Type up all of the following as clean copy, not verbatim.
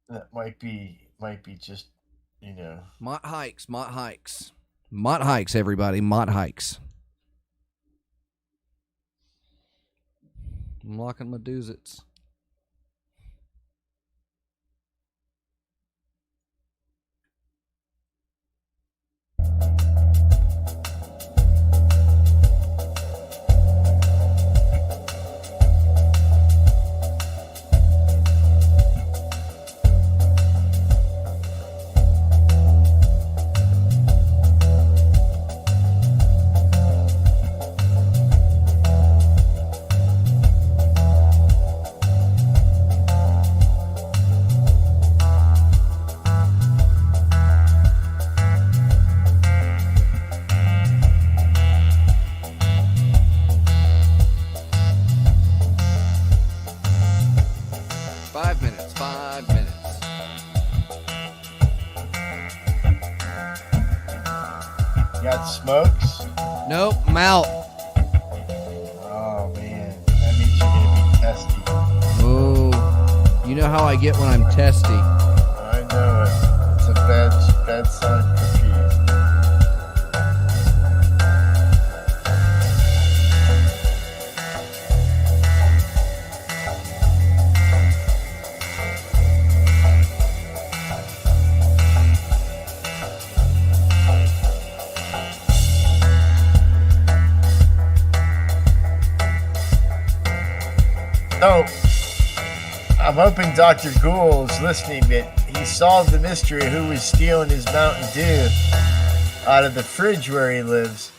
That might be just, Mott hikes, everybody, Mott hikes. I'm locking my doozits. Got smokes? Nope, I'm out. Oh, man. That means you're going to be testy. Oh, you know how I get when I'm testy. I know it. It's a bad sign for peas. So, I'm hoping Dr. Ghoul is listening, that he solved the mystery of who was stealing his Mountain Dew out of the fridge where he lives.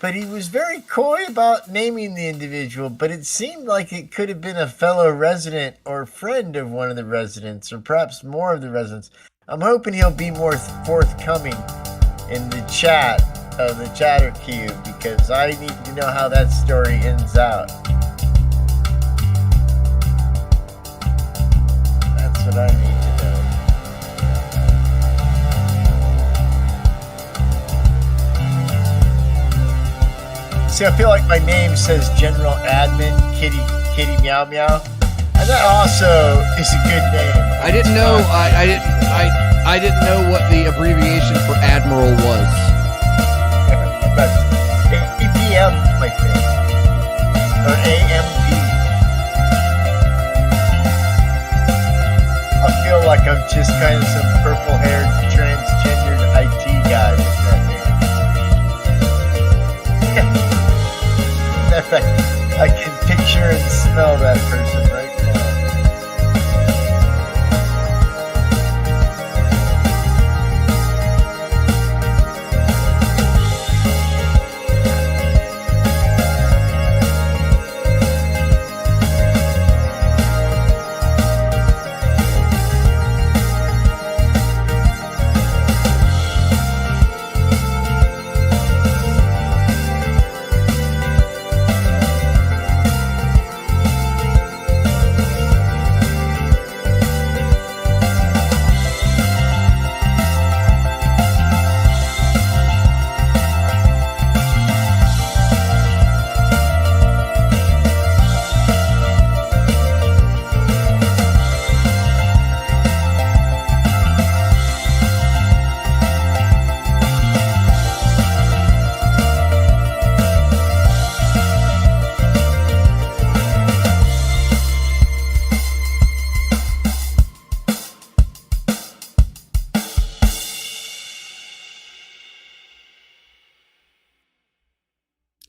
But he was very coy about naming the individual, but it seemed like it could have been a fellow resident or friend of one of the residents, or perhaps more of the residents. I'm hoping he'll be more forthcoming in the chat of the Chatter Cube, because I need to know how that story ends out. That's what I need to know. See, I feel like my name says General Admin Kitty Meow Meow, and that also is a good name. I didn't know. I didn't know what the abbreviation for Admiral was. But APM, I think, or AMD. I feel like I'm just kind of some purple-haired, transgendered IT guy with that name. In fact, I can picture and smell that person right now.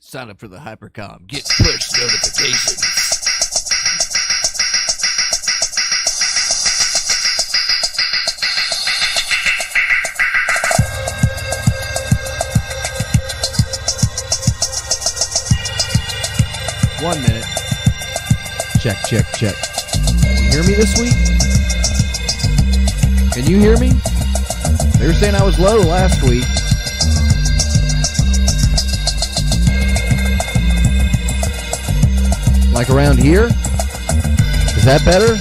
Sign up for the Hypercom. Get push notifications. One minute. Check. Can you hear me this week? Can you hear me? They were saying I was low last week. Like around here? Is that better?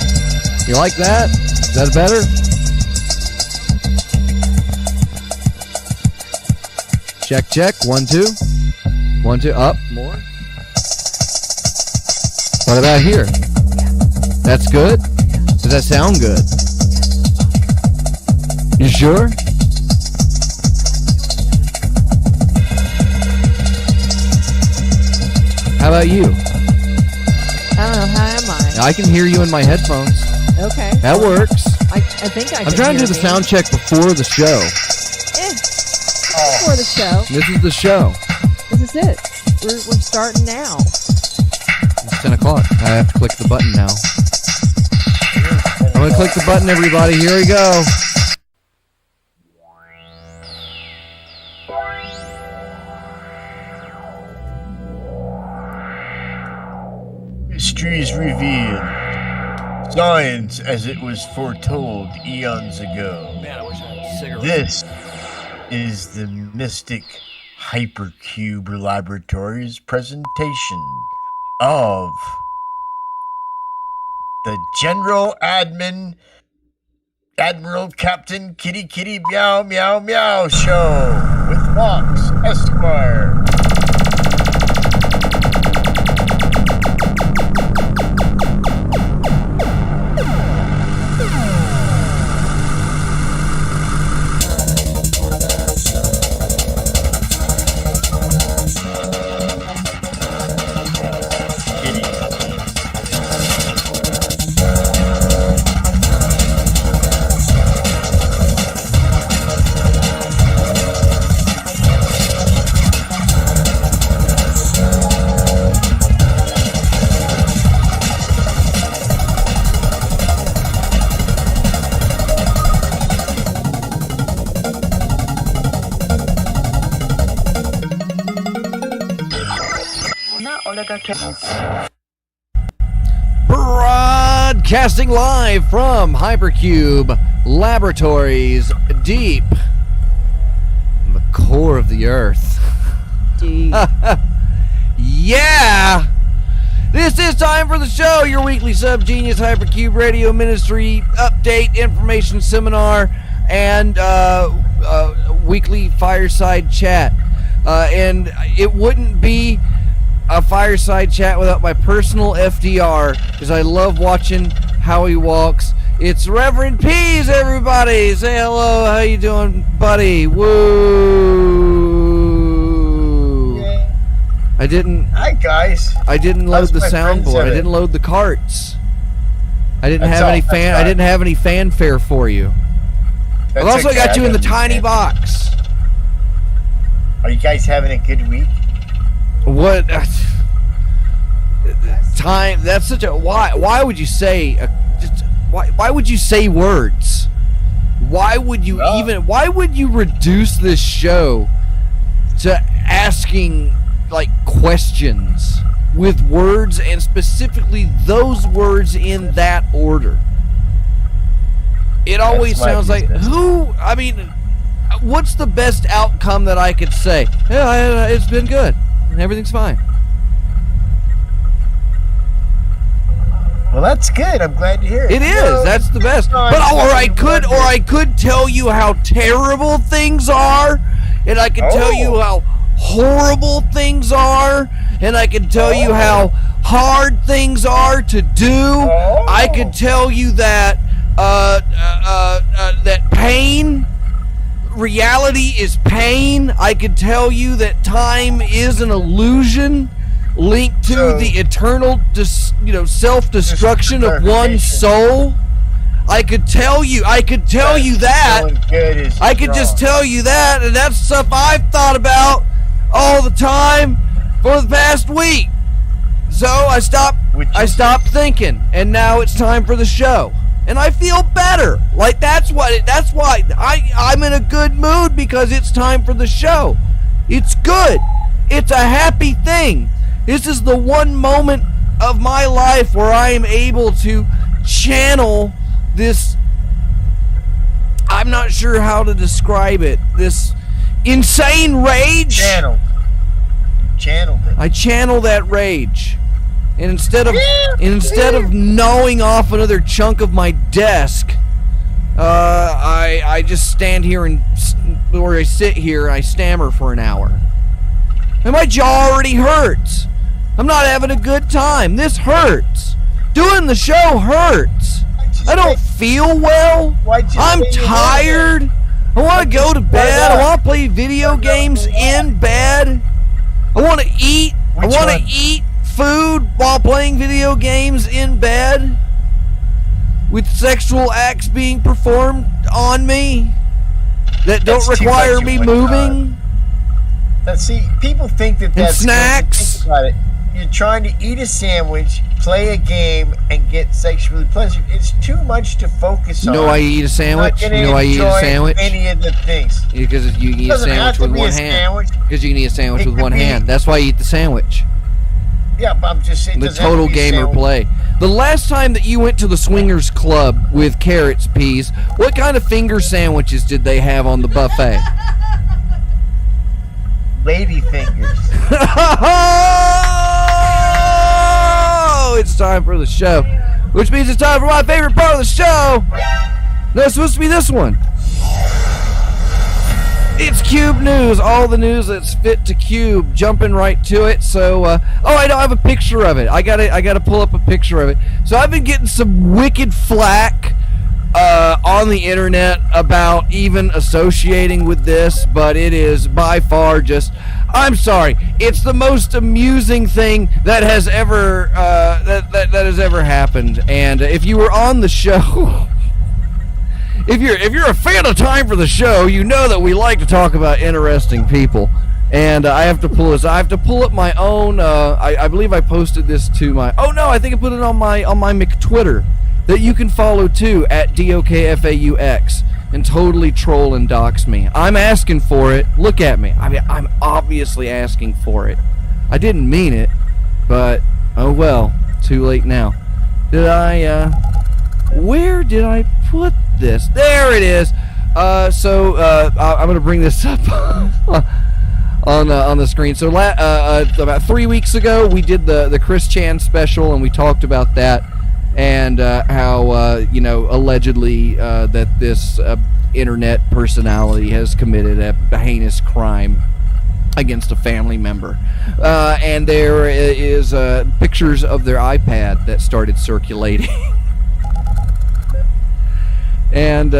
You like that? Is that better? Check. 1, 2. 1, 2. Up. More. What about here? That's good? Does that sound good? You sure? How about you? I don't know. How am I? I can hear you in my headphones. Okay. That works. I think I can I'm trying to do the hear me. sound check before the show. Before the show. This is the show. This is it. We're starting now. It's 10 o'clock. I have to click the button now. I'm going to click the button, everybody. Here we go. Mysteries revealed. Science as it was foretold eons ago. Man, I wish I had a cigarette. This is the Mystic Hypercube Laboratory's presentation of the General Admiral Captain Kitty Kitty Meow Meow Meow Show with Fox Esquire. Broadcasting live from Hypercube Laboratories, deep in the core of the earth. Deep. Yeah! This is time for the show, your weekly Subgenius Hypercube Radio Ministry update, information seminar, and weekly fireside chat. And it wouldn't be a fireside chat without my personal FDR, because I love watching how he walks. It's Reverend Peas, everybody. Say hello. How you doing, buddy? Woo! Yeah. I didn't. Hi guys. I didn't load How's the my friends soundboard. I doing? didn't load the carts. I didn't That's have all, any that's fan. I right. didn't have any fanfare for you. I've That's also okay, got you I in the tiny understand. box. Are you guys having a good week? What time? That's such a why? Why would you say? Why would you say words? Why would you No. even? Why would you reduce this show to asking like questions with words, and specifically those words in that order? It always That's my sounds like business. who? I mean, what's the best outcome that I could say? Yeah, it's been good. Everything's fine. Well, that's good. I'm glad to hear it. It is. That's the best. But I could tell you how terrible things are, and I could tell you how horrible things are, and I could tell you how hard things are to do. I could tell you that that pain, reality is pain. I could tell you that time is an illusion linked to the eternal self-destruction of one soul. I could tell you that. I could just tell you that, and that's stuff I've thought about all the time for the past week. So I stopped thinking, and now it's time for the show. And I feel better. Like that's why I'm in a good mood, because it's time for the show. It's good. It's a happy thing. This is the one moment of my life where I am able to channel this, I'm not sure how to describe it, this insane rage. Channeled it. I channel that rage. And instead of gnawing off another chunk of my desk, I just stand here or I sit here and I stammer for an hour. And my jaw already hurts. I'm not having a good time. This hurts. Doing the show hurts. I don't feel well. I'm tired. I want to go to bed. I want to play video games in bed. I want to eat. I want to eat food while playing video games in bed with sexual acts being performed on me that don't require me moving. See, people think that that's snacks. Think about it. You're trying to eat a sandwich, play a game, and get sexually pleasured. It's too much to focus on. You know why you eat a sandwich? You know why you eat a sandwich? Any of the things. Because you can eat a sandwich with one hand. Because you can eat a sandwich with one hand. That's why you eat the sandwich. Yeah, but I'm just saying. The total gamer play. The last time that you went to the Swingers Club with carrots, peas, what kind of finger sandwiches did they have on the buffet? Lady fingers. Oh, it's time for the show, which means it's time for my favorite part of the show. No, it's supposed to be this one. It's Cube News, all the news that's fit to Cube. Jumping right to it. So, I don't have a picture of it. I gotta pull up a picture of it. So I've been getting some wicked flack on the internet about even associating with this, but it is by far just, I'm sorry, it's the most amusing thing that has ever that has ever happened. And if you were on the show, if you're a fan of Time for the Show, you know that we like to talk about interesting people. And I have to pull this. I have to pull up my own. I believe I posted this to my. Oh no, I think I put it on my McTwitter that you can follow too at DOKFAUX and totally troll and dox me. I'm asking for it. Look at me. I mean, I'm obviously asking for it. I didn't mean it, but oh well. Too late now. Did I? Where did I put this? There it is. So I'm gonna bring this up on the screen. So about 3 weeks ago, we did the Chris Chan special, and we talked about that. And how allegedly that this internet personality has committed a heinous crime against a family member, and there is pictures of their iPad that started circulating. And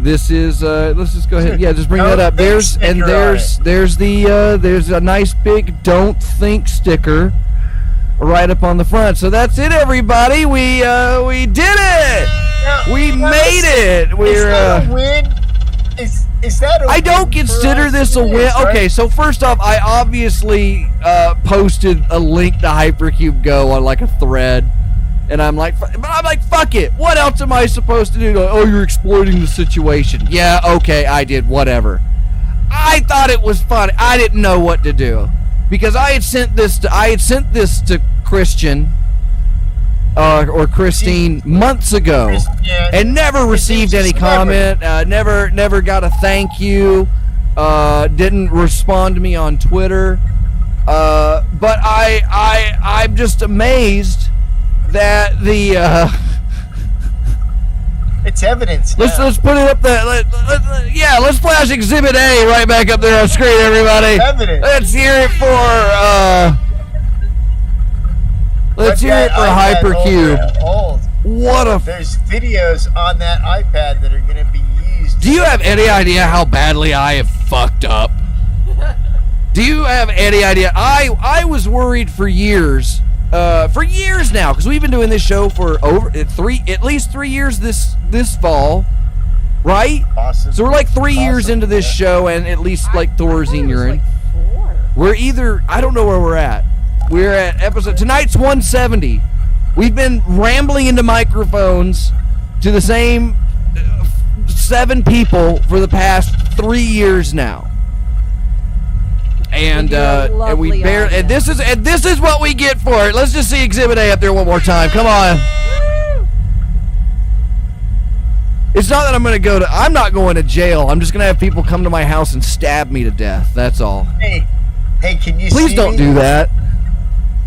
this is let's just go ahead. Yeah, just bring that up. There's a nice big "Don't Think" sticker right up on the front. So that's it, everybody. We did it. We made it. We're is that a win? Is that a win? I don't consider this a win. Right? Okay, so first off, I obviously posted a link to Hypercube Go on like a thread, and I'm like, fuck it. What else am I supposed to do? Oh, you're exploiting the situation. Yeah, okay, I did. Whatever. I thought it was fun. I didn't know what to do. Because I had sent this to Christian or Christine months ago, and never received any comment. Never got a thank you. Didn't respond to me on Twitter. But I'm just amazed that the. It's evidence. Let's put it up there. Let's flash Exhibit A right back up there on screen, everybody. Evidence. Let's hear it for Hypercube. There's videos on that iPad that are going to be used. Do you have any idea how badly I have fucked up? Do you have any idea? I was worried for years. For years now, because we've been doing this show for at least 3 years this fall, right? Awesome. So we're like 3 years into this show, and at least like Thorazine urine. We're either, I don't know where we're at. We're at episode, tonight's 170. We've been rambling into microphones to the same 7 people for the past 3 years now. And we barely, and this is what we get for it. Let's just see Exhibit A up there one more time. Come on. It's not that I'm not going to jail. I'm just gonna have people come to my house and stab me to death. That's all. Hey, can you? Please don't do that.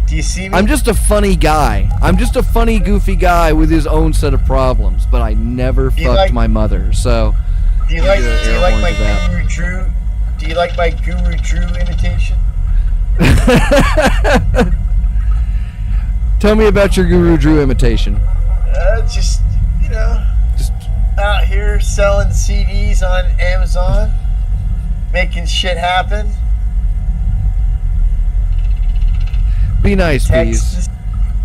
Do you see me? I'm just a funny guy. I'm just a funny, goofy guy with his own set of problems. But I never fucked my mother. So. Do you like my Guru Drew? Do you like my Guru Drew imitation? Tell me about your Guru Drew imitation. Just you know, Just out here selling CDs on Amazon, making shit happen. be nice, Texas, please.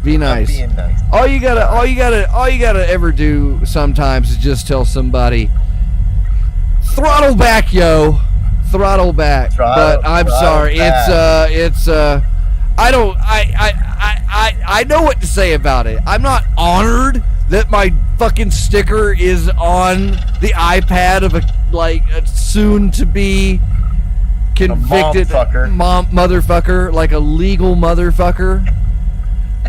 Be nice. being nice. All you gotta ever do sometimes is just tell somebody, throttle back, yo, throttle back. But I'm sorry, back. I know what to say about it. I'm not honored that my fucking sticker is on the iPad of a soon to be convicted motherfucker, like a legal motherfucker.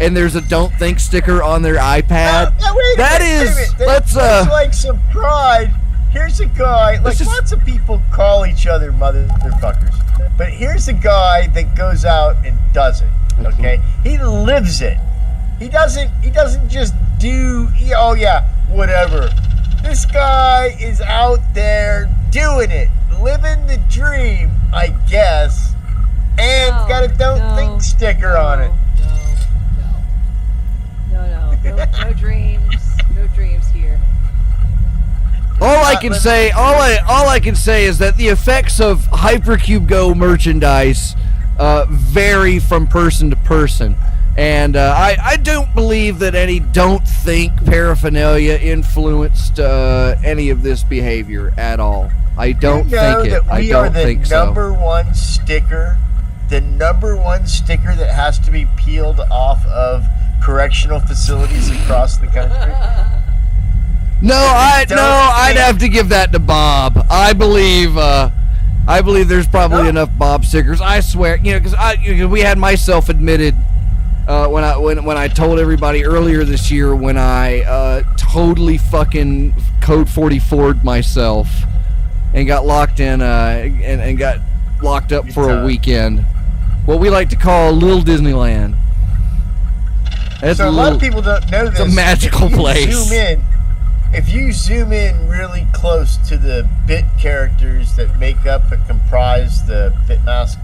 And there's a "Don't Think" sticker on their iPad. There's like some pride. Here's a guy. Like lots of people call each other motherfuckers, but here's a guy that goes out and does it. Okay, he lives it. He doesn't just do. Oh yeah, whatever. This guy is out there doing it, living the dream, I guess, and got a "Don't Think" sticker on it. No dreams here. All I can say is that the effects of Hypercube Go merchandise vary from person to person, and I don't believe that any "Don't Think" paraphernalia influenced any of this behavior at all. I don't think it. I don't think so. The number one sticker that has to be peeled off of correctional facilities across the country. I'd have to give that to Bob. I believe there's probably enough Bob stickers. I swear, because we had myself admitted when I told everybody earlier this year when I totally fucking code 44'd myself and got locked in and got locked up for a weekend. What we like to call Little Disneyland. So a lot of people don't know this. It's a magical place. If you zoom in really close to the bit characters that make up and comprise the Bitmask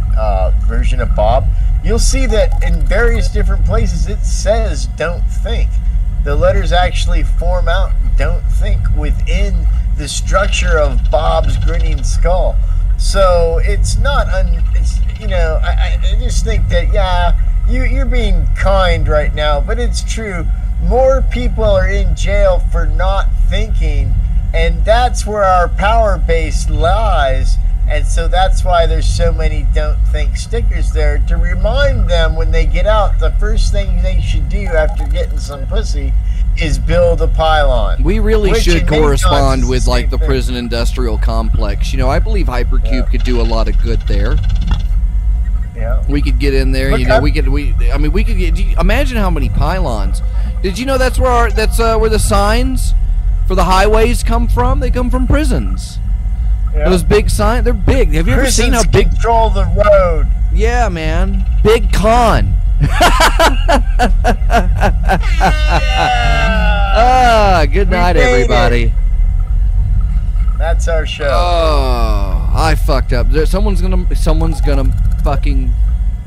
version of Bob, you'll see that in various different places it says "Don't Think." The letters actually form out "Don't Think" within the structure of Bob's grinning skull. So it's not I just think that you're being kind right now, but it's true. More people are in jail for not thinking, and that's where our power base lies. And so that's why there's so many "Don't Think" stickers there to remind them when they get out, the first thing they should do after getting some pussy is build a pylon. We really should correspond with like the prison industrial complex. I believe Hypercube could do a lot of good there. Yeah. We could get in there, we could imagine how many pylons. Did you know that's where the signs for the highways come from? They come from prisons. Yeah. Those big signs, they're big. Have you ever seen how big control the road? Yeah, man. Big con. Good night, everybody. That's our show. Oh, I fucked up. Someone's gonna fucking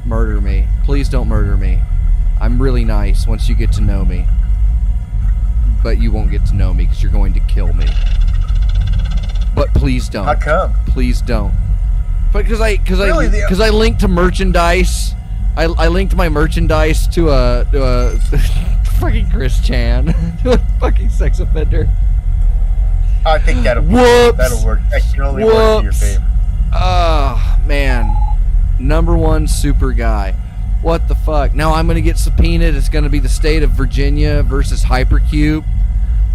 murder me. Please don't murder me. I'm really nice once you get to know me, but you won't get to know me because you're going to kill me. But please don't. How come? Please don't. Because I linked to merchandise. I linked my merchandise to a fucking Chris Chan, to a fucking sex offender. I think that'll work. That can only work in your favor. Oh man, #1 super guy. What the fuck? Now I'm gonna get subpoenaed. It's gonna be the state of Virginia versus Hypercube.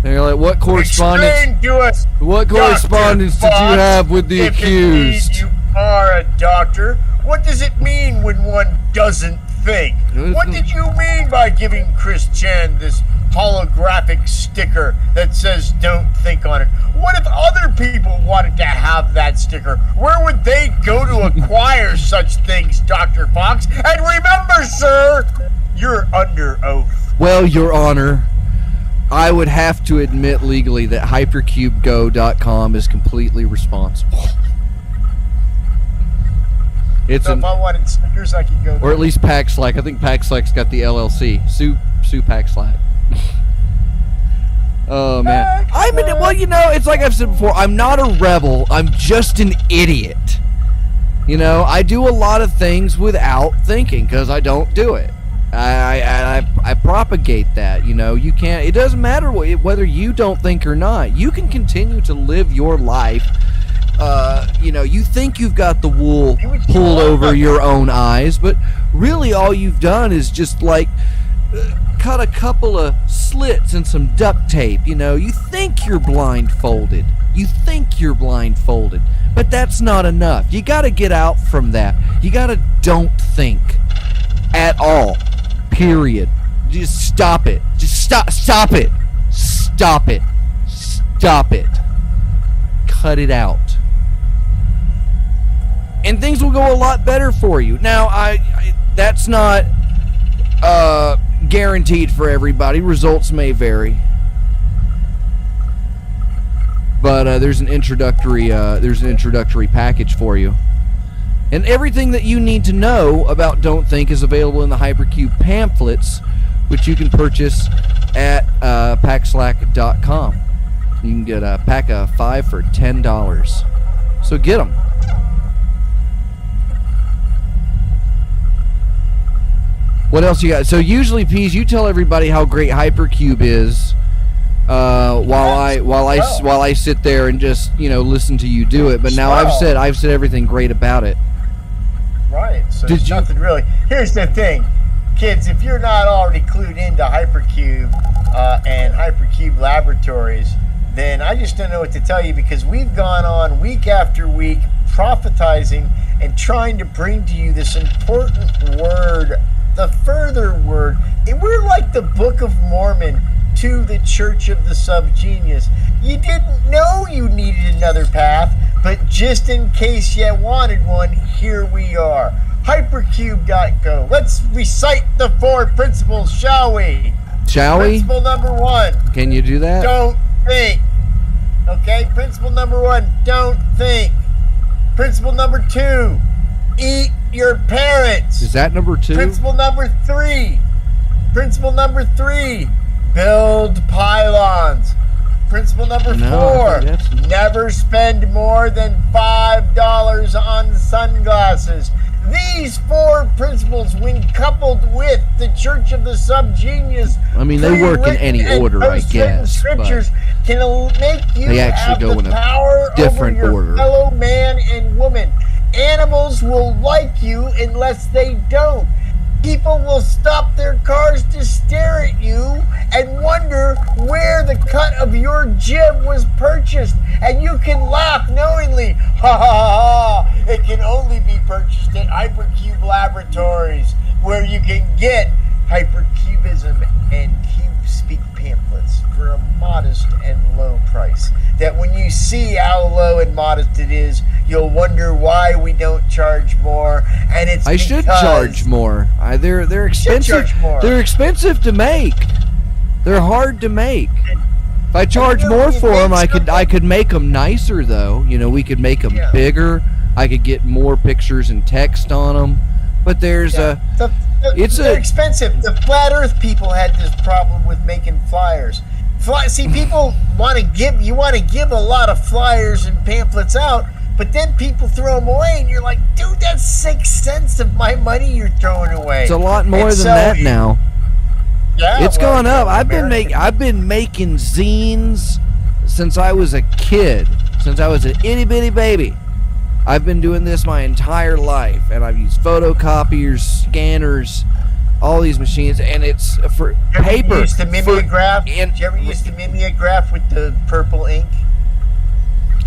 And you're like, what correspondence? What correspondence did you have with the accused? If you are a doctor, what does it mean when one doesn't think? What did you mean by giving Chris Chan this holographic sticker that says "Don't Think" on it? What if other people wanted to have that sticker? Where would they go to acquire such things, Dr. Fox? And remember, sir, you're under oath. Well, Your Honor, I would have to admit legally that hypercubego.com is completely responsible. So if I wanted stickers, I could go there. Or at least Paxlack. I think Paxlack's got the LLC. Sue Paxlack. Oh man, well, it's like I've said before. I'm not a rebel. I'm just an idiot. I do a lot of things without thinking because I don't do it. I propagate that. You can't. It doesn't matter whether you don't think or not. You can continue to live your life. You think you've got the wool pulled over your own eyes, but really all you've done is just like cut a couple of slits and some duct tape. You think you're blindfolded. But that's not enough. You got to get out from that. You got to don't think at all. Period. Just stop it. Just stop it. Stop it. Stop it. Cut it out. And things will go a lot better for you. Now, that's not guaranteed for everybody. Results may vary. But there's an introductory package for you. And everything that you need to know about Don't Think is available in the Hypercube pamphlets, which you can purchase at packslack.com. You can get a pack of 5 for $10. So get them. What else you got? So usually, Pease, you tell everybody how great Hypercube is, while I sit there and just listen to you do it. But now I've said everything great about it. Right. So there's nothing really. Here's the thing, kids. If you're not already clued into Hypercube and Hypercube Laboratories, then I just don't know what to tell you, because we've gone on week after week prophetizing and trying to bring to you this important word, the further word. And we're like the Book of Mormon to the Church of the Subgenius. You didn't know you needed another path, but just in case you wanted one, here we are. Hypercube.go. Let's recite the 4 principles, shall we? Shall we? Principle number 1. Can you do that? Don't think. Okay, principle number 1, don't think. Principle number 2, eat your parents. Is that number 2? Principle number 3. Build pylons. Principle number 4, never spend more than $5 on sunglasses. These 4 principles, when coupled with the Church of the Subgenius, they work in any order, I guess. Scriptures can make you they actually have go the in a power different over your order. fellow man and woman. Animals will like you unless they don't. People will stop their cars to stare at you and wonder where the cut of your jib was purchased. And you can laugh knowingly. Ha ha ha ha. It can only be purchased at Hypercube Laboratories, where you can get Hypercubism and Cube Speak pamphlets for a modest and low price. That when you see how low and modest it is, you'll wonder why we don't charge more. And it's I should charge more. They're expensive. They're expensive to make. They're hard to make. If I charge more for them, I could make them nicer though. We could make them bigger. I could get more pictures and text on them. But there's they're expensive. The flat Earth people had this problem with making flyers. See, people want to give a lot of flyers and pamphlets out, but then people throw them away, and you're like, dude, that's 6 cents of my money you're throwing away. It's a lot more than that now. Yeah, it's gone up. I've been making zines since I was a kid, since I was an itty bitty baby. I've been doing this my entire life, and I've used photocopiers, scanners, all these machines, and it's for paper. Did you ever use the mimeograph with the purple ink?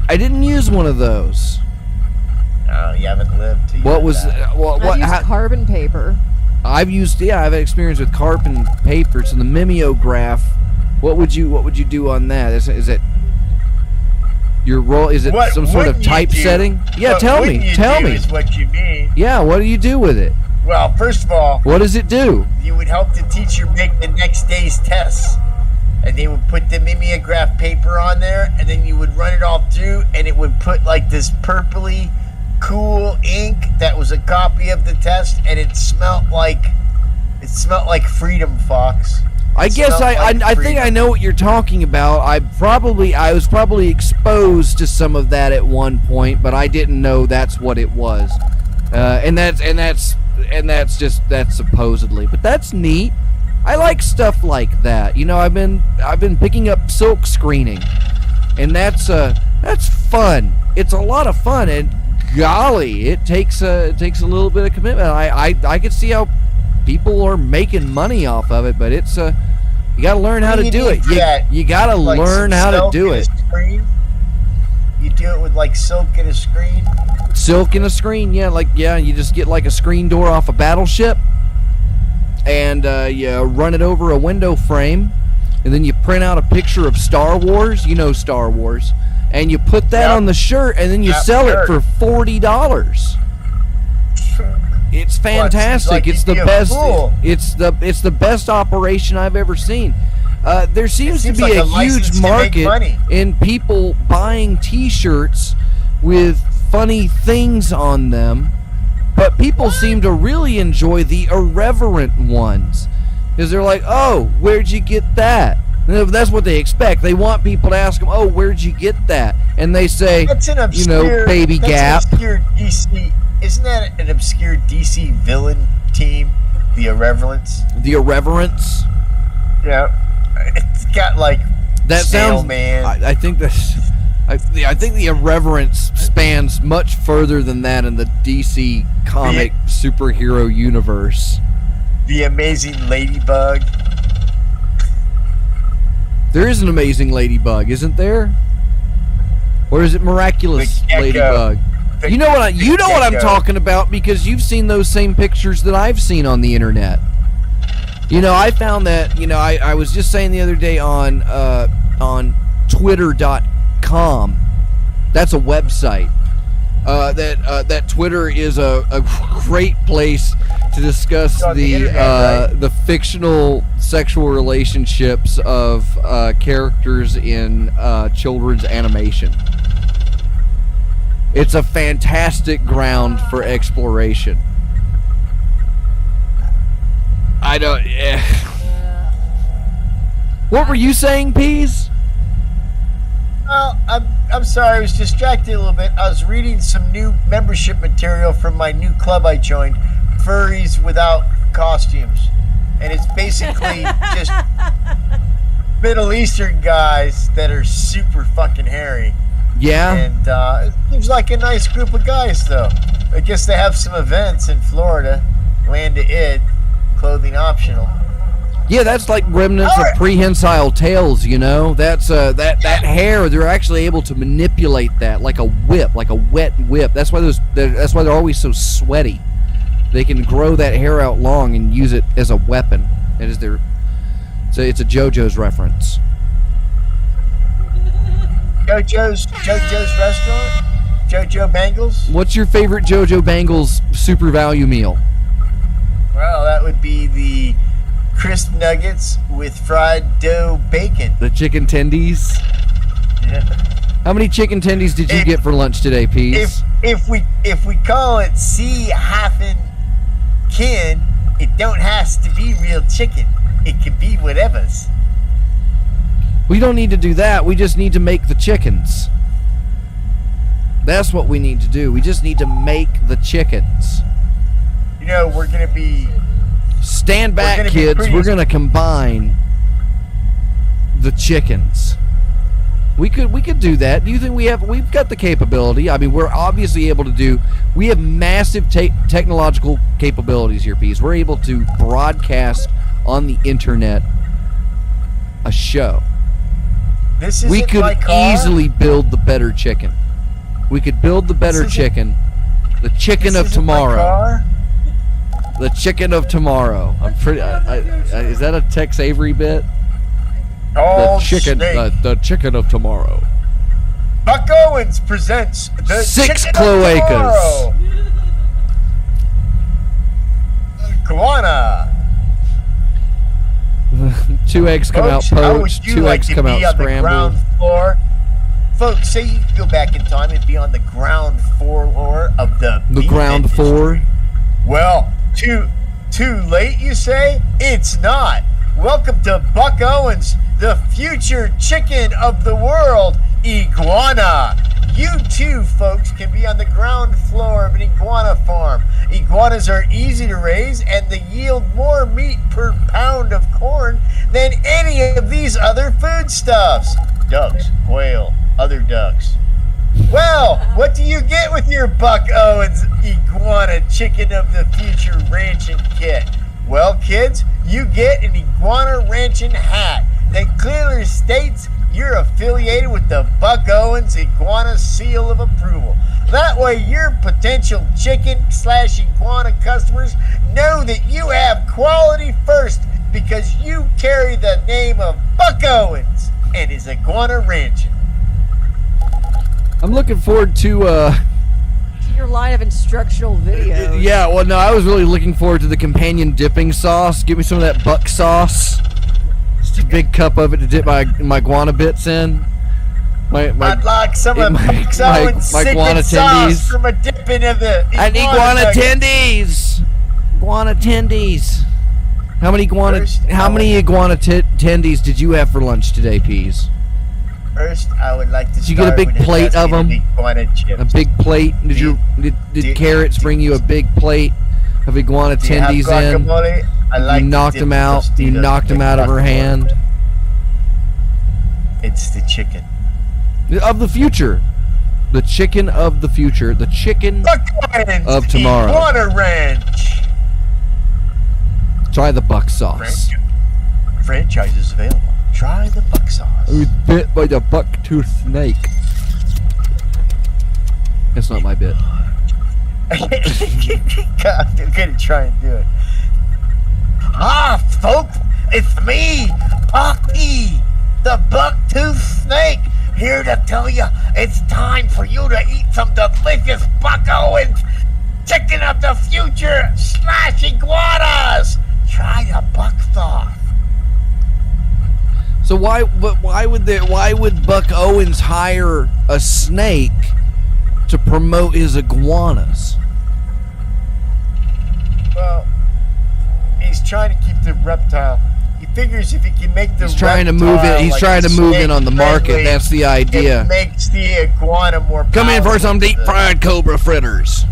I didn't use one of those. Oh, you haven't lived to use I've used carbon paper. I've had experience with carbon paper. So the mimeograph, what would you do on that? Is it your role? Is it some sort of typesetting? Yeah, tell me. Is what you mean. Yeah, what do you do with it? Well, first of all, what does it do? You would help the teacher make the next day's tests. And they would put the mimeograph paper on there, and then you would run it all through, and it would put like this purpley cool ink that was a copy of the test, and it smelled like Freedom Fox. I guess I think I know what you're talking about. I was probably exposed to some of that at one point, but I didn't know that's what it was. And that's supposedly, but that's neat. I like stuff like that. You know, I've been picking up silk screening, and that's fun. It's a lot of fun, and golly, it takes a little bit of commitment. I could see how people are making money off of it, but it's you got to learn how to do it. You got to learn how to do it. You do it with like silk and a screen. Silk and a screen, yeah. You just get like a screen door off a battleship, and you run it over a window frame, and then you print out a picture of Star Wars. You know Star Wars, and you put that on the shirt, and then you sell it for $40. It's fantastic. Like it's the best. It's the best operation I've ever seen. There seems to be like a huge market in people buying T-shirts with funny things on them, but people seem to really enjoy the irreverent ones because they're like, "Oh, where'd you get that?" And that's what they expect. They want people to ask them, "Oh, where'd you get that?" And they say, Baby Gap. DC. Isn't that an obscure DC villain team? The Irreverence. The Irreverence. Yeah, it's got like that sounds. Man. I think that's. I think the Irreverence spans much further than that in the DC comic superhero universe. The Amazing Ladybug. There is an Amazing Ladybug, isn't there? Or is it Miraculous Ladybug? You know what I'm talking about because you've seen those same pictures that I've seen on the internet. You know, I found that. You know, I was just saying the other day on Twitter.com. That's a website. That Twitter is a great place to discuss the fictional sexual relationships of characters in children's animation. It's a fantastic ground for exploration. I don't. What were you saying, Peas? Well, I'm sorry, I was distracted a little bit. I was reading some new membership material from my new club I joined, Furries Without Costumes. And it's basically just Middle Eastern guys that are super fucking hairy. Yeah. And it seems like a nice group of guys, though. I guess they have some events in Florida. Land of Id, clothing optional. Yeah, that's like remnants of prehensile tails, you know? That's that hair, they're actually able to manipulate that like a whip, like a wet whip. That's why they're always so sweaty. They can grow that hair out long and use it as a weapon. It's a JoJo's reference. JoJo's restaurant? JoJo Bangles? What's your favorite JoJo Bangles super value meal? Well, that would be the crisp nuggets with fried dough bacon. The chicken tendies? Yeah. How many chicken tendies did you get for lunch today, Peace? If we call it sea hyphen kin, it don't has to be real chicken. It could be whatever's. We don't need to do that. We just need to make the chickens. That's what we need to do. We just need to make the chickens. You know, we're going to be... Stand back, kids. We're going to combine the chickens. We could do that. Do you think we've got the capability? I mean, we're obviously able to do... We have massive technological capabilities here, Peace. We're able to broadcast on the internet a show. We could easily build the better chicken. We could build the better chicken. The chicken of tomorrow. The chicken of tomorrow. I'm pretty. Is that a Tex Avery bit? Oh, the chicken of tomorrow. Buck Owens presents the Six chicken cloacas. Of Koana. 2 eggs come out poached. 2 eggs come out scrambled. Folks, say you could go back in time and be on the ground floor of the ground industry. floor. Well, too late, you say? It's not. welcome to Buck Owens, the future chicken of the world, iguana. You too, folks, can be on the ground floor of an iguana farm. Iguanas are easy to raise and they yield more meat per pound of corn than any of these other foodstuffs. Ducks, quail, other ducks. Well, what do you get with your Buck Owens iguana chicken of the future ranching kit? Well, kids, you get an iguana ranching hat that clearly states you're affiliated with the Buck Owens Iguana Seal of Approval. That way your potential chicken/iguana customers know that you have quality first because you carry the name of Buck Owens and his iguana ranching. I'm looking forward to your line of instructional videos. Yeah, well, no, I was really looking forward to the companion dipping sauce. Give me some of that buck sauce. Just a big cup of it to dip my iguana bits in. I'd like some of Buck Owens' secret sauce from a dipping of the iguana tendies. Iguana tendies. How many iguana tendies did you have for lunch today, Peas? First, I would like to. Did you get a big plate of them? A big plate? Did Carrots bring you a big plate of iguana tendies in? You knocked them out. You knocked them out of her hand. It's the chicken of the future. The chicken of the future. The chicken of tomorrow. Iguana Ranch. Try the buck sauce. Franchise is available. Try the buck sauce. I was bit by the buck-tooth snake. That's not my bit. I'm gonna try and do it. Ah, folks, it's me, Bucky, the buck-tooth snake, here to tell you it's time for you to eat some delicious Buck Owens chicken of the future / iguanas. Try the buck sauce. So why would Buck Owens hire a snake to promote his iguanas? Well, he's trying to keep the reptile. He figures if he can make the he's trying to move it. He's trying to move in on the market. That's the idea. It makes the iguana more powerful. Come in for some deep fried cobra fritters.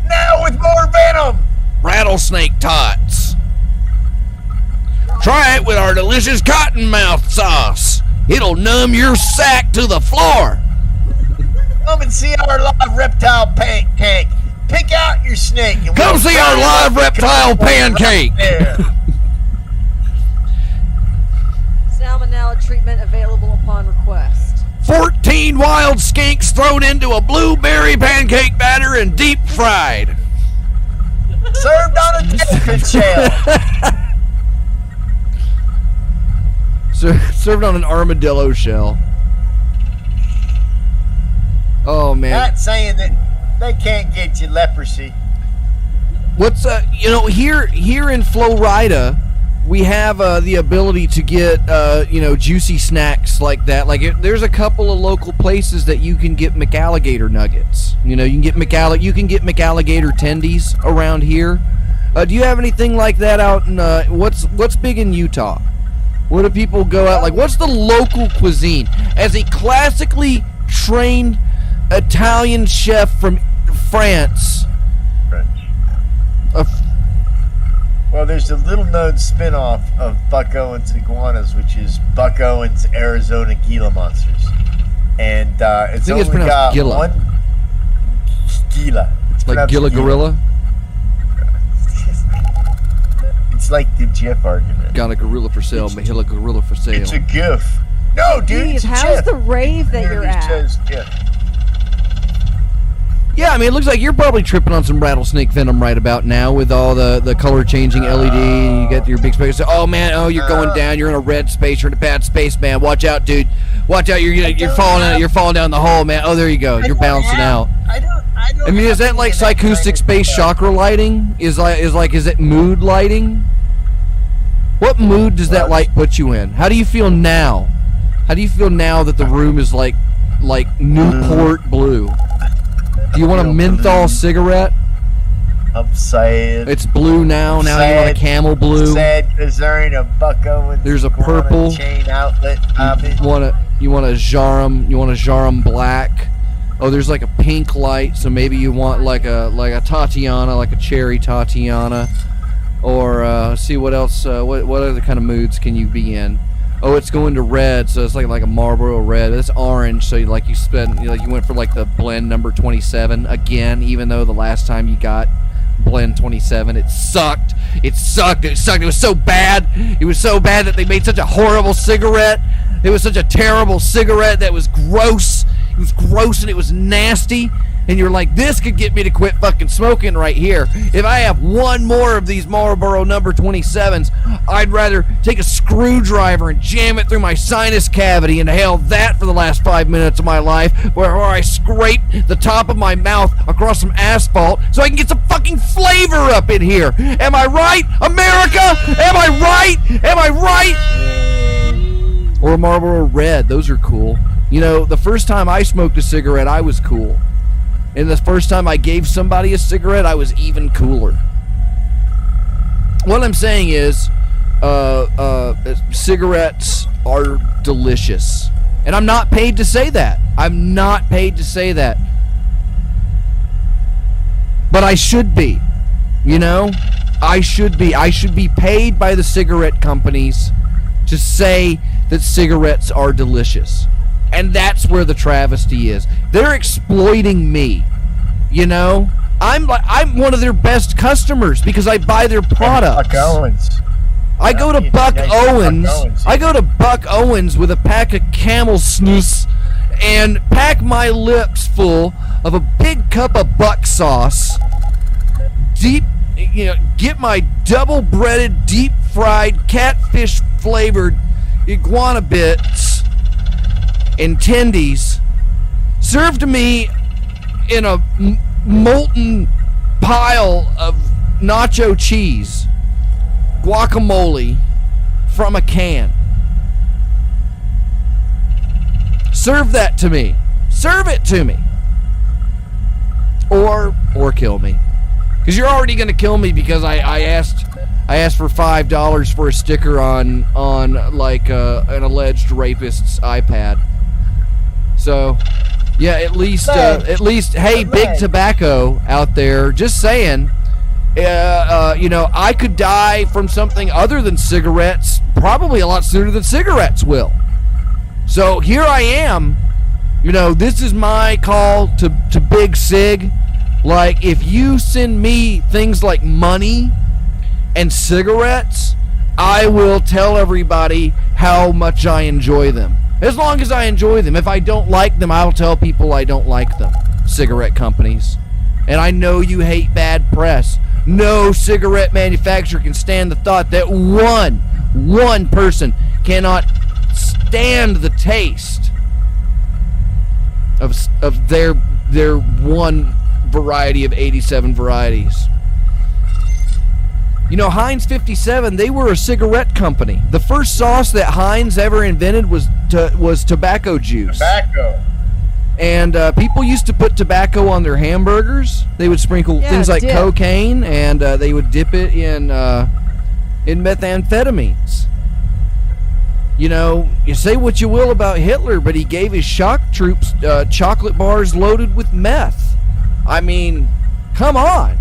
Now with more venom. Rattlesnake tots. Try it with our delicious cottonmouth sauce. It'll numb your sack to the floor. Come and see our live reptile pancake. Pick out your snake. And come see our live reptile pancake. Salmonella treatment available upon request. 14 wild skinks thrown into a blueberry pancake batter and deep fried. Served on a tension shell. Served on an armadillo shell. Oh man! Not saying that they can't get you leprosy. What's here in Florida, we have the ability to get juicy snacks like that. Like there's a couple of local places that you can get McAlligator nuggets. You can get McAlligator tendies around here. Do you have anything like that out in what's big in Utah? What do people go out like? What's the local cuisine? As a classically trained Italian chef from France. French. Well, there's a little-known spin-off of Buck Owens Iguanas, which is Buck Owens Arizona Gila Monsters. And it's only got Gila. one... Gila. It's like Gila Gorilla? It's like the GIF argument. Got a gorilla for sale, Mahila gorilla for sale. It's a GIF. No, dude, it's a how's GIF. the rave that you're at? Says GIF. Yeah, I mean, it looks like you're probably tripping on some rattlesnake venom right about now with all the color-changing LED. You got your big space. Oh, man, you're going down. You're in a red space. You're in a bad space, man. Watch out, dude. Watch out. You're falling down the hole, man. Oh, there you go. You're bouncing out. I mean, is that like psychoustic space chakra lighting? Is it mood lighting? What mood does that light put you in? How do you feel now? How do you feel now that the room is like Newport blue? Do you want a menthol cigarette? I'm sad. It's blue now. Now you want a camel blue. Sad because there ain't a Buck Owens. There's a purple chain outlet. You want a Jarum. You want a Jarum black. Oh, there's like a pink light. So maybe you want like a Tatiana, like a cherry Tatiana, or see what else. What other kind of moods can you be in? Oh, it's going to red, so it's like a Marlboro red. It's orange, so you went for like the blend number 27 again, even though the last time you got blend 27, it sucked. It was so bad. It was so bad that they made such a horrible cigarette. It was such a terrible cigarette that was gross. It was gross and it was nasty. And you're like, this could get me to quit fucking smoking right here. If I have one more of these Marlboro number 27s, I'd rather take a screwdriver and jam it through my sinus cavity and inhale that for the last 5 minutes of my life, where I scrape the top of my mouth across some asphalt so I can get some fucking flavor up in here. Am I right, America? Am I right? Am I right? Or Marlboro Red, those are cool. You know, the first time I smoked a cigarette, I was cool. And the first time I gave somebody a cigarette, I was even cooler. What I'm saying is, cigarettes are delicious. And I'm not paid to say that. I'm not paid to say that. But I should be. You know? I should be. I should be paid by the cigarette companies to say that cigarettes are delicious. And that's where the travesty is. They're exploiting me. You know? I'm one of their best customers because I buy their products. Buck Owens. I go to Buck Owens. I go to Buck Owens with a pack of Camel Snus and pack my lips full of a big cup of buck sauce. Get my double breaded, deep fried, catfish flavored iguana bits and tendies served to me in a molten pile of nacho cheese, guacamole from a can. Serve that to me. Serve it to me. Or kill me. Because you're already going to kill me because I asked for $5 for a sticker on like an alleged rapist's iPad. So, yeah, at least, hey, Big Tobacco out there, just saying, I could die from something other than cigarettes, probably a lot sooner than cigarettes will. So here I am, this is my call to Big Sig. Like, if you send me things like money and cigarettes, I will tell everybody how much I enjoy them. As long as I enjoy them. If I don't like them, I'll tell people I don't like them. Cigarette companies. And I know you hate bad press. No cigarette manufacturer can stand the thought that one person cannot stand the taste of their one variety of 87 varieties. Heinz 57, they were a cigarette company. The first sauce that Heinz ever invented was tobacco juice. Tobacco. And people used to put tobacco on their hamburgers. They would sprinkle things like cocaine, and they would dip it in methamphetamines. You say what you will about Hitler, but he gave his shock troops chocolate bars loaded with meth. I mean, come on.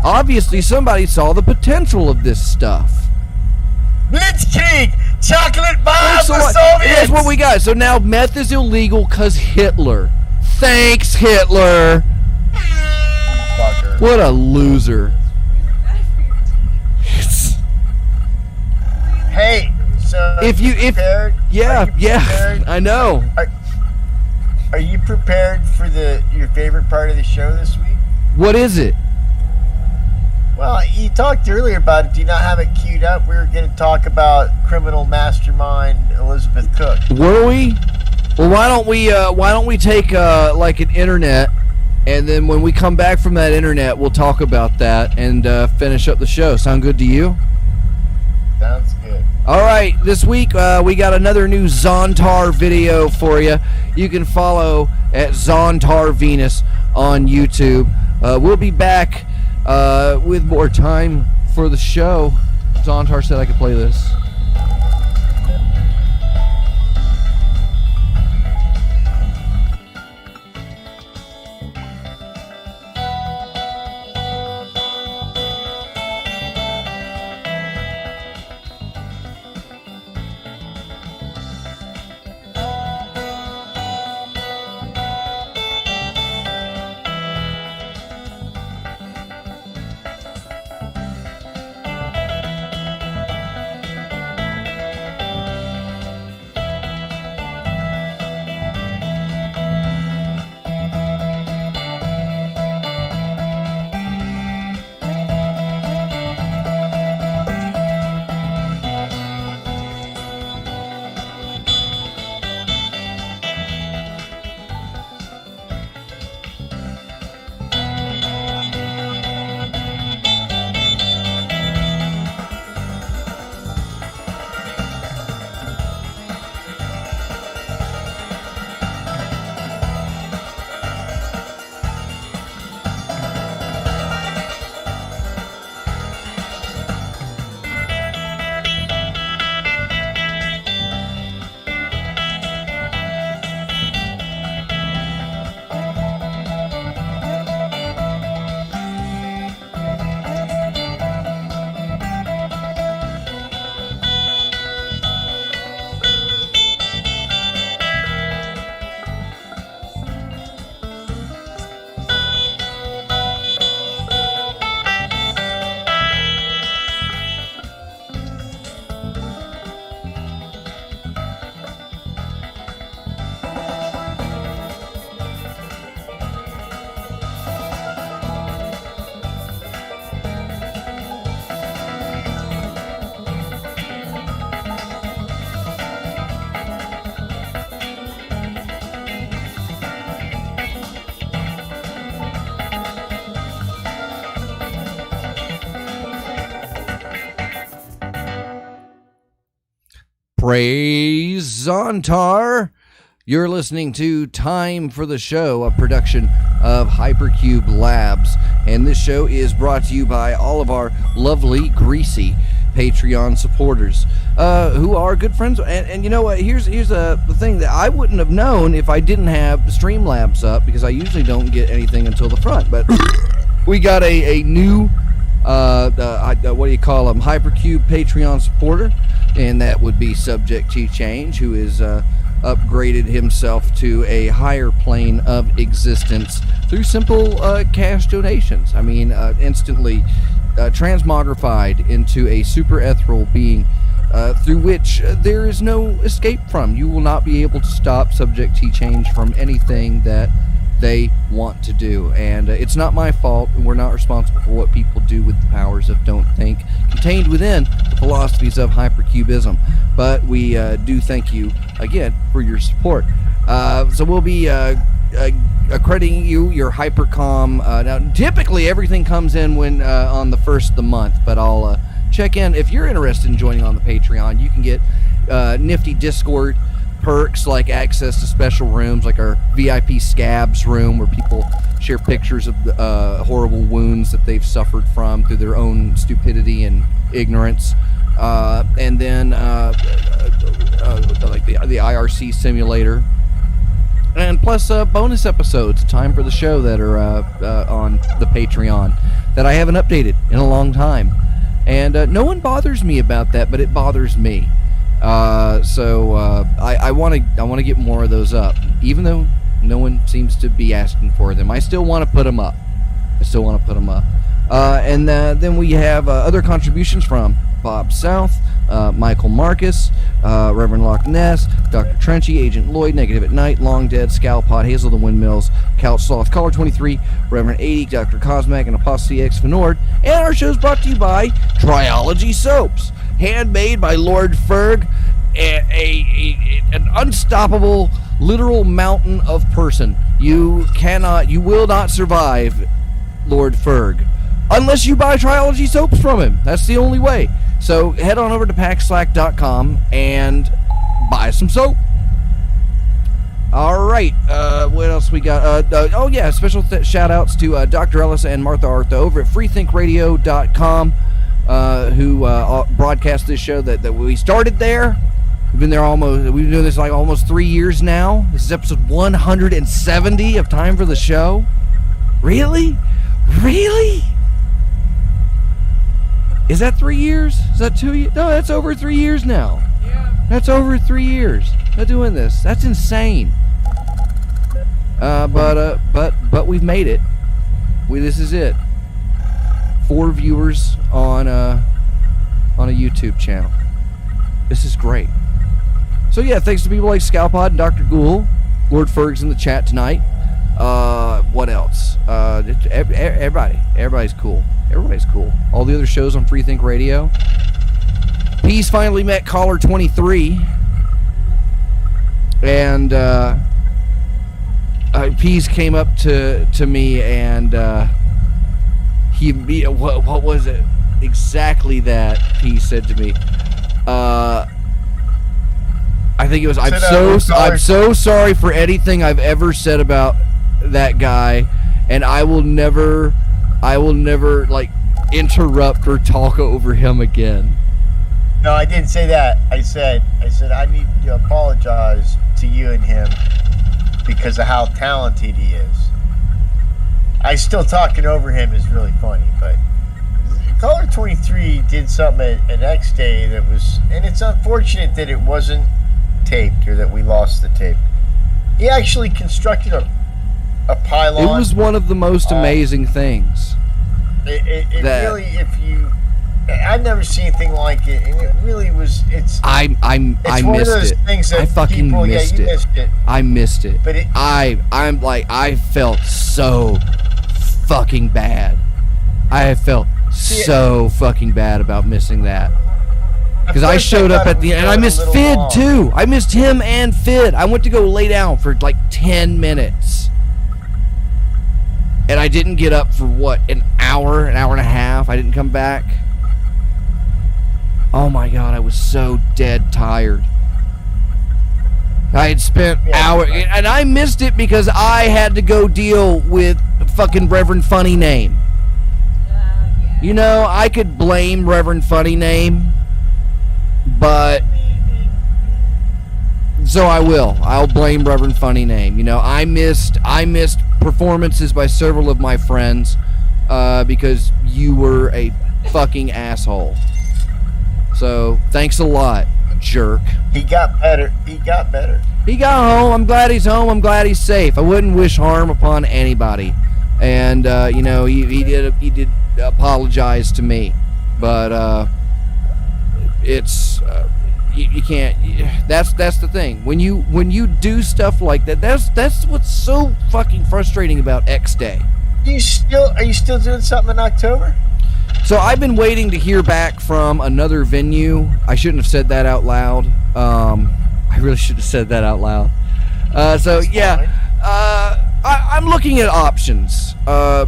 Obviously, somebody saw the potential of this stuff. Blitzkrieg! Chocolate bombs for Soviets! That's what we got. So now meth is illegal because Hitler. Thanks, Hitler. Fucker. What a loser. Hey, so prepared? Yeah, I know. Are you prepared for your favorite part of the show this week? What is it? Well, you talked earlier about it. Do you not have it queued up? We were going to talk about criminal mastermind Elizabeth Cook. Were we? Well, why don't we take like an internet, and then when we come back from that internet, we'll talk about that and finish up the show. Sound good to you? Sounds good. All right, this week we got another new Zontar video for you. You can follow at Zontar Venus on YouTube. We'll be back with more time for the show. Zontar said I could play this. Praise Zontar. You're listening to Time for the Show, a production of Hypercube Labs. And this show is brought to you by all of our lovely, greasy Patreon supporters, who are good friends. And you know what? Here's the thing that I wouldn't have known if I didn't have Streamlabs up, because I usually don't get anything until the front. But we got a new, what do you call them, Hypercube Patreon supporter. And that would be Subject to Change, who is upgraded himself to a higher plane of existence through simple cash donations. I mean, instantly transmogrified into a super ethereal being through which there is no escape from. You will not be able to stop Subject to Change from anything that they want to do. And it's not my fault, and we're not responsible for what people do with the powers of don't think contained within the philosophies of hypercubism. But we do thank you again for your support. So we'll be accrediting you your Hypercom. Now, typically everything comes in when on the first of the month, but I'll check in. If you're interested in joining on the Patreon, you can get nifty Discord perks like access to special rooms, like our VIP Scabs room, where people share pictures of the horrible wounds that they've suffered from through their own stupidity and ignorance, and then like the IRC simulator, and plus bonus episodes, Time for the Show, that are on the Patreon that I haven't updated in a long time, and no one bothers me about that, but it bothers me. So I want to get more of those up, even though no one seems to be asking for them. I still want to put them up. And then we have other contributions from Bob South, Michael Marcus, Reverend Loch Ness, Dr. Trenchy, Agent Lloyd, Negative at Night, Long Dead, Scalpot, Hazel the Windmills, Couch Sloth, Caller 23, Reverend 80, Dr. Cosmac, and Apostasy X Fenord. And our show is brought to you by Triology Soaps, handmade by Lord Ferg, an unstoppable literal mountain of person. You will not survive Lord Ferg unless you buy Triology Soaps from him. That's the only way. So head on over to packslack.com and buy some soap. All right, what else we got? Oh yeah, special shout outs to Dr. Ellis and Martha Artha over at freethinkradio.com, who broadcast this show that we started there. We've been doing this like almost 3 years now. This is episode 170 of Time for the Show. Really? Is that 3 years? Is that 2 years? No, that's over 3 years now. Yeah. That's over 3 years. Not doing this. That's insane. But we've made it. This is it. 4 viewers on a YouTube channel. This is great. So yeah, thanks to people like Scalpod and Dr. Ghoul, Lord Ferg's in the chat tonight. What else? Everybody's cool. Everybody's cool. All the other shows on Free Think Radio. He's finally met caller 23, and Pease came up to me, and what was it exactly that Pease said to me? I think it was, I'm so sorry for anything I've ever said about that guy, and I will never like interrupt or talk over him again. No, I didn't say that. I said I need to apologize to you and him because of how talented he is. I still talking over him is really funny, but caller 23 did something at X Day that was, and it's unfortunate that it wasn't taped or that we lost the tape. He actually constructed a pylon. It was one of the most amazing things. It really, I've never seen anything like it, and it really was. I missed it. I fucking missed it. I missed it. But I felt so fucking bad. I felt so fucking bad about missing that. Because I showed up at the end, and I missed Fid too. I missed him and Fid. I went to go lay down for like 10 minutes. And I didn't get up for what, an hour and a half. I didn't come back. Oh my God, I was so dead tired. I had spent hours, and I missed it because I had to go deal with fucking Reverend Funny Name. Yeah. You know, I could blame Reverend Funny Name, but so I will. I'll blame Reverend Funny Name. You know, I missed performances by several of my friends because you were a fucking asshole. So thanks a lot, jerk. He got better. He got home. I'm glad he's home. I'm glad he's safe. I wouldn't wish harm upon anybody. And you know, he did apologize to me, but it's you can't. That's the thing. When you do stuff like that, that's what's so fucking frustrating about X Day. Are you still doing something in October? So I've been waiting to hear back from another venue. I shouldn't have said that out loud. I really should have said that out loud. So yeah, I'm looking at options. I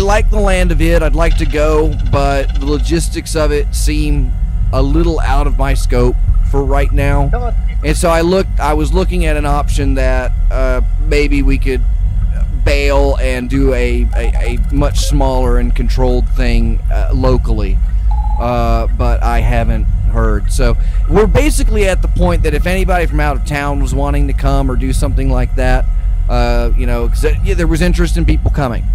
like the land of it. I'd like to go, but the logistics of it seem a little out of my scope for right now. And so I was looking at an option that maybe we could bail and do a much smaller and controlled thing locally, but I haven't heard. So we're basically at the point that if anybody from out of town was wanting to come or do something like that, you know, cause there was interest in people coming,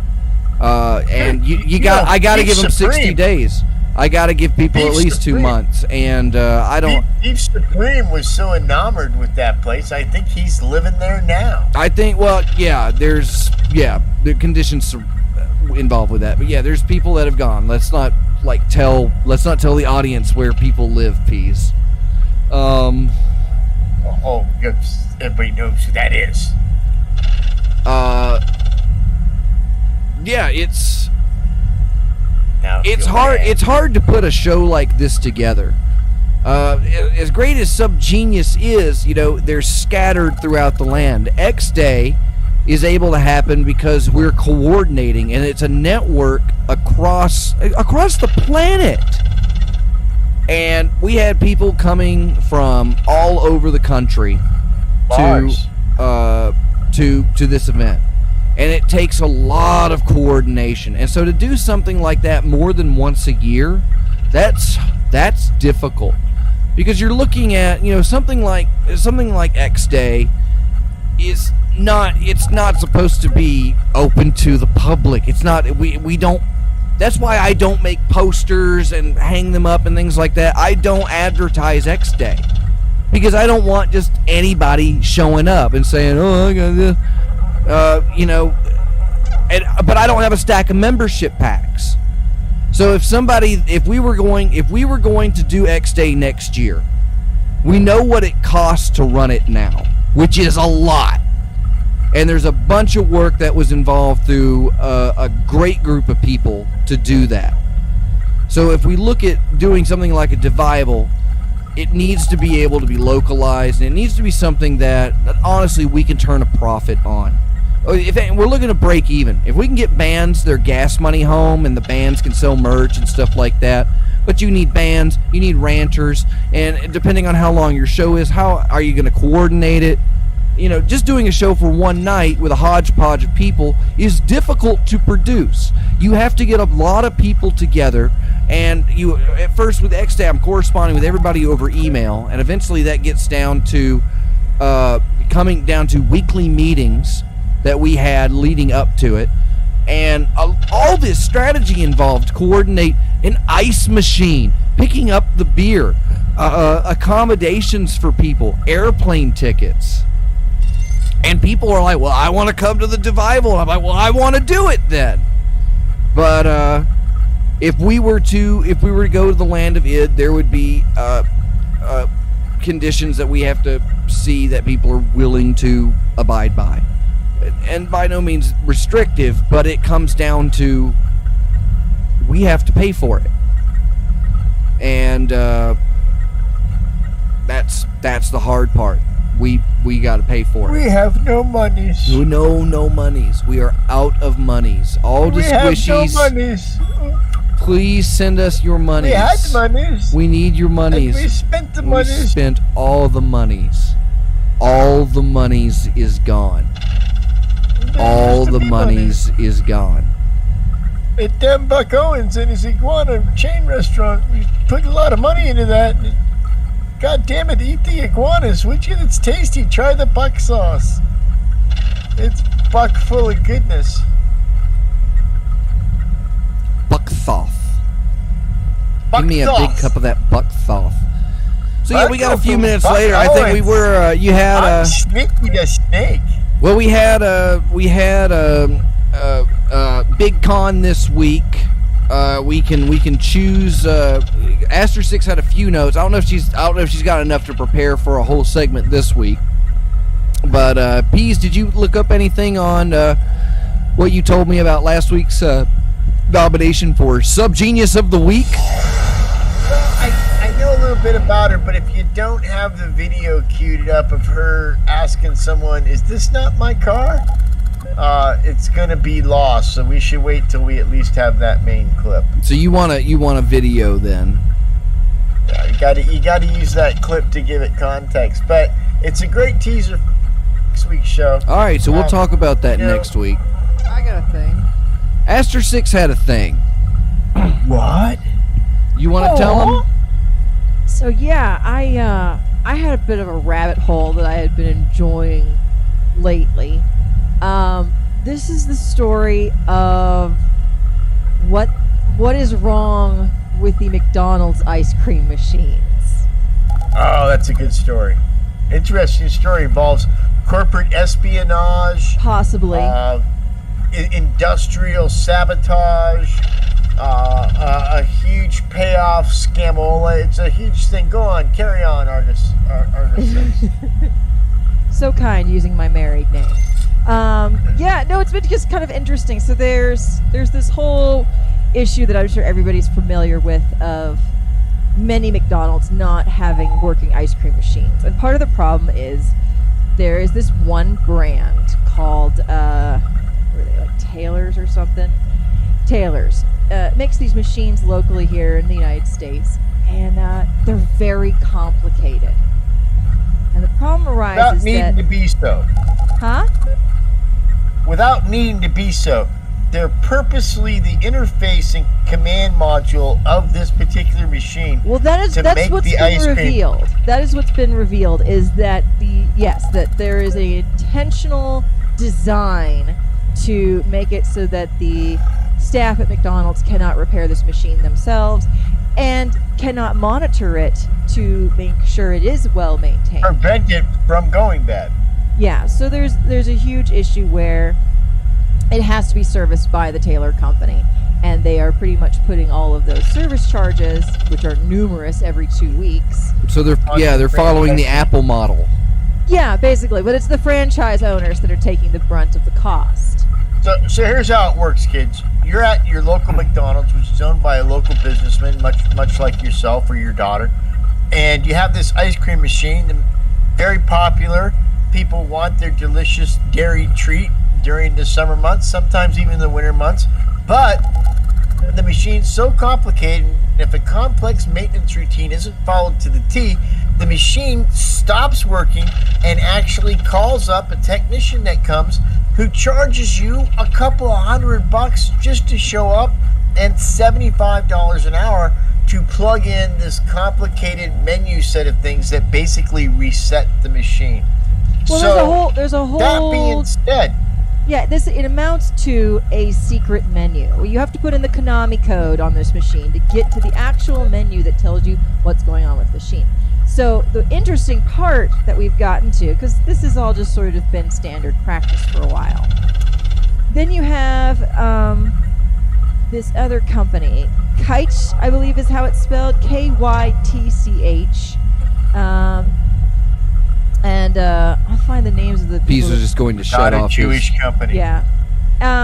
and I got to give them 60 days. I got to give people at least 2 months, and I don't. Beef Supreme was so enamored with that place. I think he's living there now. I think. Well, yeah. The conditions involved with that, but yeah, there's people that have gone. Let's not tell the audience where people live, Peas. Everybody knows who that is. Yeah, it's hard to put a show like this together. As great as Subgenius is, you know, they're scattered throughout the land. X Day is able to happen because we're coordinating, and it's a network across the planet. And we had people coming from all over the country to this event, and it takes a lot of coordination. And so to do something like that more than once a year, that's difficult, because you're looking at, you know, something like X Day is not, it's not supposed to be open to the public. It's not, we don't, that's why I don't make posters and hang them up and things like that. I don't advertise X Day, because I don't want just anybody showing up and saying, oh, I got this, you know, but I don't have a stack of membership packs. So if we were going to do X Day next year, we know what it costs to run it now, which is a lot. And there's a bunch of work that was involved through a great group of people to do that. So if we look at doing something like a Devival, it needs to be able to be localized, and it needs to be something that honestly we can turn a profit on. If we're looking to break even, if we can get bands their gas money home, and the bands can sell merch and stuff like that, but you need bands, you need ranters, and depending on how long your show is, how are you going to coordinate it? You know, just doing a show for one night with a hodgepodge of people is difficult to produce. You have to get a lot of people together, and you, at first with X Day, I'm corresponding with everybody over email, and eventually that gets down to coming down to weekly meetings that we had leading up to it, and all this strategy involved: coordinate an ice machine, picking up the beer, accommodations for people, airplane tickets. And people are like, well, I want to come to the Devival. I'm like, well, I want to do it then. But if we were to go to the Land of Id, there would be conditions that we have to see that people are willing to abide by. And by no means restrictive, but it comes down to we have to pay for it. And that's the hard part. We got to pay for it. We have no monies. No monies. We are out of monies. All the squishies. We have no monies. Please send us your monies. We had monies. We need your monies. And we spent the monies. We spent all the monies. All the monies is gone. All the monies is gone. At damn Buck Owens and his iguana chain restaurant, we put a lot of money into that. God damn it, eat the iguanas, would you? It's tasty. Try the buck sauce. It's buck full of goodness. Buckthorn. Give me a big cup of that buckthorn. So yeah, we got a few minutes later. I think we were. You had. I'm Sneaky the Snake. Well, we had Big Con this week. We can choose. Aster 6 had a few notes. I don't know if she's got enough to prepare for a whole segment this week. But Pease, did you look up anything on what you told me about last week's nomination for Sub-Genius of the Week? Well, I know a little bit about her, but if you don't have the video queued up of her asking someone, "Is this not my car?" It's gonna be lost. So we should wait till we at least have that main clip. So you want a video then? Yeah, you gotta use that clip to give it context. But it's a great teaser for next week's show. All right, so we'll talk about that next week. I got a thing. Aster 6 had a thing. What? You want to tell him? So yeah, I had a bit of a rabbit hole that I had been enjoying lately. This is the story of what is wrong with the McDonald's ice cream machines. Oh, that's a good story. Interesting story. Involves corporate espionage, Possibly. Industrial sabotage, a huge payoff scamola. It's a huge thing. Go on, carry on, Argus. So kind, using my married name. Yeah, no, it's been just kind of interesting. So there's this whole issue that I'm sure everybody's familiar with of many McDonald's not having working ice cream machines. And part of the problem is there is this one brand called, what are they, like Taylor's or something? Taylor's. Makes these machines locally here in the United States. And they're very complicated. And the problem arises Not needing to be so. Huh? without needing to be so. They're purposely the interface and command module of this particular machine. Well, that's what's been revealed. That is what's been revealed, is that that there is a intentional design to make it so that the staff at McDonald's cannot repair this machine themselves and cannot monitor it to make sure it is well maintained. Prevent it from going bad. Yeah, so there's a huge issue where it has to be serviced by the Taylor company, and they are pretty much putting all of those service charges, which are numerous every 2 weeks. So they're following the Apple model. Yeah, basically, but it's the franchise owners that are taking the brunt of the cost. So here's how it works, kids. You're at your local McDonald's, which is owned by a local businessman, much like yourself or your daughter, and you have this ice cream machine, very popular. People want their delicious dairy treat during the summer months, sometimes even the winter months. But the machine's so complicated, and if a complex maintenance routine isn't followed to the T, the machine stops working and actually calls up a technician that comes who charges you a couple of $100 just to show up and $75 an hour to plug in this complicated menu set of things that basically reset the machine. Well, so there's a whole. That being said, yeah, it amounts to a secret menu. You have to put in the Konami code on this machine to get to the actual menu that tells you what's going on with the machine. So the interesting part that we've gotten to, because this has all just sort of been standard practice for a while. Then you have this other company, Kytch, I believe is how it's spelled, Kytch. And I'll find the names of the people. Peas was just going to shut off. Not a Jewish company. Yeah.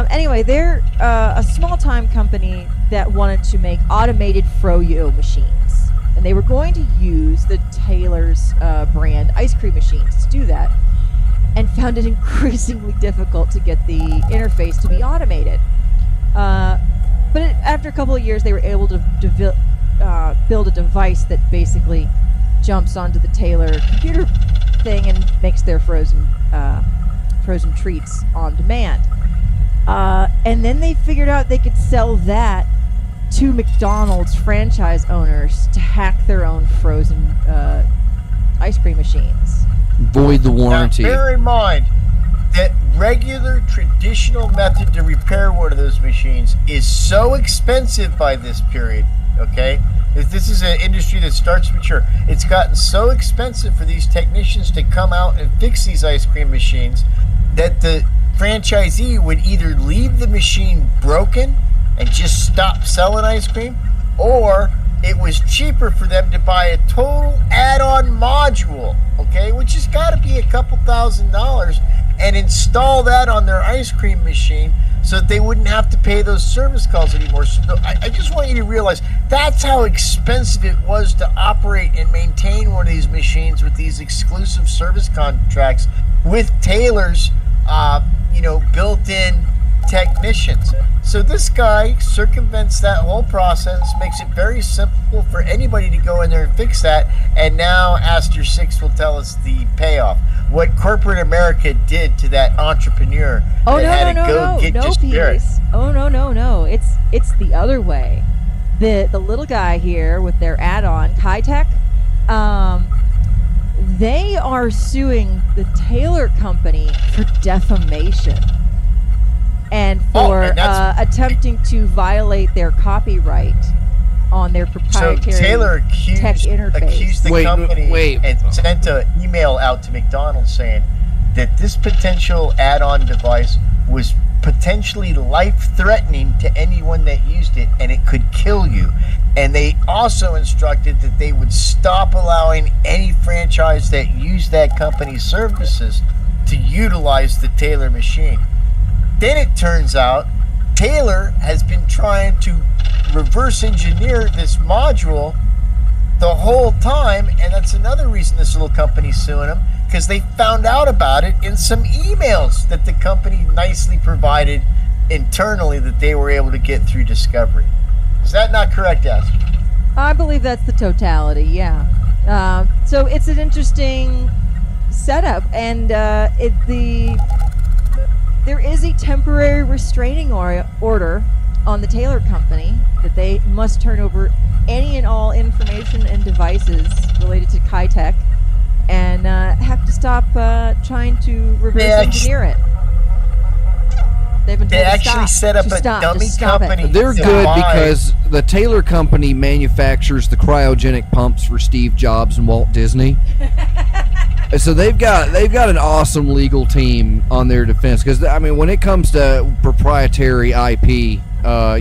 Anyway, they're a small-time company that wanted to make automated froyo machines, and they were going to use the Taylor's brand ice cream machines to do that, and found it increasingly difficult to get the interface to be automated. But after a couple of years, they were able to build a device that basically jumps onto the Taylor computer thing and makes their frozen treats on demand. And then they figured out they could sell that to McDonald's franchise owners to hack their own frozen ice cream machines. Void the warranty. Now, bear in mind that regular traditional method to repair one of those machines is so expensive by this period, okay? If this is an industry that starts to mature, it's gotten so expensive for these technicians to come out and fix these ice cream machines that the franchisee would either leave the machine broken and just stop selling ice cream, or it was cheaper for them to buy a total add-on module, okay, which has got to be a couple $1,000s, and install that on their ice cream machine so that they wouldn't have to pay those service calls anymore. So I just want you to realize that's how expensive it was to operate and maintain one of these machines with these exclusive service contracts with Taylor's, built-in technicians. So this guy circumvents that whole process, makes it very simple for anybody to go in there and fix that, and now Aster 6 will tell us the payoff. What corporate America did to that entrepreneur that had to go get just peace. Oh, no. It's the other way. The little guy here with their add-on, Kytech, they are suing the Taylor company for defamation and for attempting to violate their copyright on their proprietary Taylor tech interface. accused the company and sent an email out to McDonald's saying that this potential add-on device was potentially life-threatening to anyone that used it, and it could kill you. And they also instructed that they would stop allowing any franchise that used that company's services to utilize the Taylor machine. Then it turns out Taylor has been trying to reverse engineer this module the whole time, and that's another reason this little company's suing them, because they found out about it in some emails that the company nicely provided internally that they were able to get through discovery. Is that not correct, Aster? I believe that's the totality, yeah. So it's an interesting setup, and there is a temporary restraining order on the Taylor Company that they must turn over any and all information and devices related to Kitech and have to stop trying to reverse engineer it. They've been told They actually set up a dummy company. They're good because the Taylor Company manufactures the cryogenic pumps for Steve Jobs and Walt Disney. So they've got an awesome legal team on their defense, because I mean, when it comes to proprietary IP,